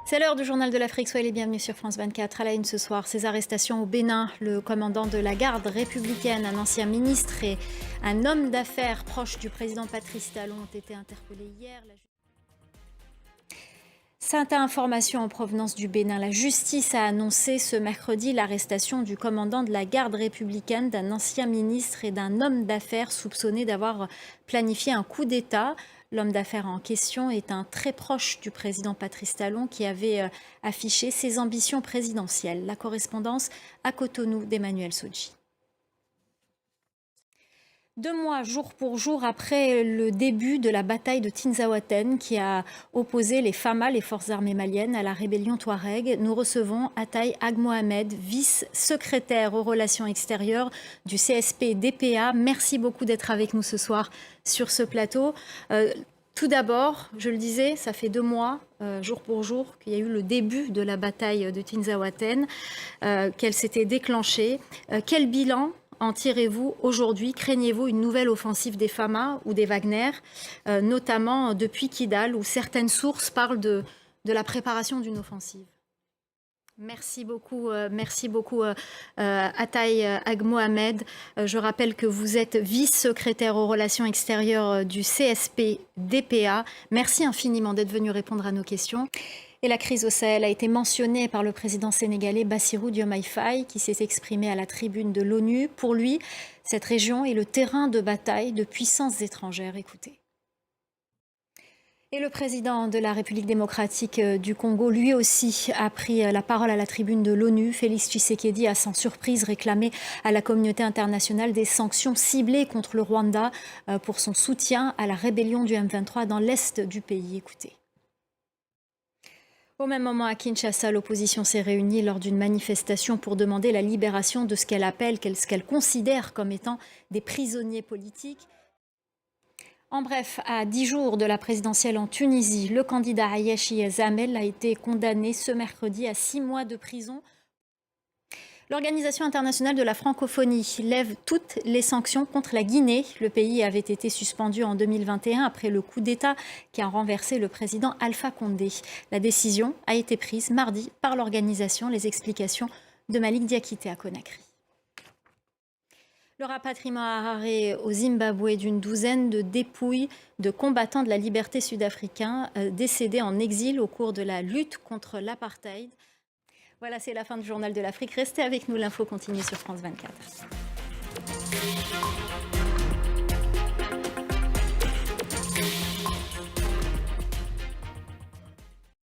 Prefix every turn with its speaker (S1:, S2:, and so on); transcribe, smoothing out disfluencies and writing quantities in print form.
S1: C'est l'heure du journal de l'Afrique. Soyez les bienvenus sur France 24. À la une ce soir, ces arrestations au Bénin. Le commandant de la garde républicaine, un ancien ministre et un homme d'affaires proche du président Patrice Talon ont été interpellés hier. Cette information en provenance du Bénin. La justice a annoncé ce mercredi l'arrestation du commandant de la garde républicaine, d'un ancien ministre et d'un homme d'affaires soupçonné d'avoir planifié un coup d'État. L'homme d'affaires en question est un très proche du président Patrice Talon qui avait affiché ses ambitions présidentielles. La correspondance à Cotonou d'Emmanuel Sodji. 2 mois, jour pour jour, après le début de la bataille de Tinzaouaten qui a opposé les FAMA, les forces armées maliennes, à la rébellion Touareg, nous recevons Ataï Ag Mohamed, vice-secrétaire aux relations extérieures du CSP-DPA. Merci beaucoup d'être avec nous ce soir sur ce plateau. Tout d'abord, je le disais, ça fait 2 mois, jour pour jour, qu'il y a eu le début de la bataille de Tinzaouaten, qu'elle s'était déclenchée. Quel bilan en tirez-vous aujourd'hui? Craignez-vous une nouvelle offensive des FAMA ou des Wagner, notamment depuis Kidal, où certaines sources parlent de la préparation d'une offensive? Merci beaucoup Ataï Ag Mohamed. Je rappelle que vous êtes vice-secrétaire aux relations extérieures du CSP-DPA. Merci infiniment d'être venu répondre à nos questions. Et la crise au Sahel a été mentionnée par le président sénégalais Bassirou Diomaye Faye, qui s'est exprimé à la tribune de l'ONU. Pour lui, cette région est le terrain de bataille de puissances étrangères. Écoutez. Et le président de la République démocratique du Congo, lui aussi, a pris la parole à la tribune de l'ONU. Félix Tshisekedi a sans surprise réclamé à la communauté internationale des sanctions ciblées contre le Rwanda pour son soutien à la rébellion du M23 dans l'est du pays. Écoutez. Au même moment, à Kinshasa, l'opposition s'est réunie lors d'une manifestation pour demander la libération de ce qu'elle appelle, ce qu'elle considère comme étant des prisonniers politiques. En bref, à 10 jours de la présidentielle en Tunisie, le candidat Hayachi Zamel a été condamné ce mercredi à 6 mois de prison. L'Organisation internationale de la francophonie lève toutes les sanctions contre la Guinée. Le pays avait été suspendu en 2021 après le coup d'État qui a renversé le président Alpha Condé. La décision a été prise mardi par l'organisation. Les explications de Malik Diakité à Conakry. Le rapatriement à Harare au Zimbabwe d'une douzaine de dépouilles de combattants de la liberté sud-africains décédés en exil au cours de la lutte contre l'apartheid. Voilà, c'est la fin du journal de l'Afrique. Restez avec nous, l'info continue sur France 24.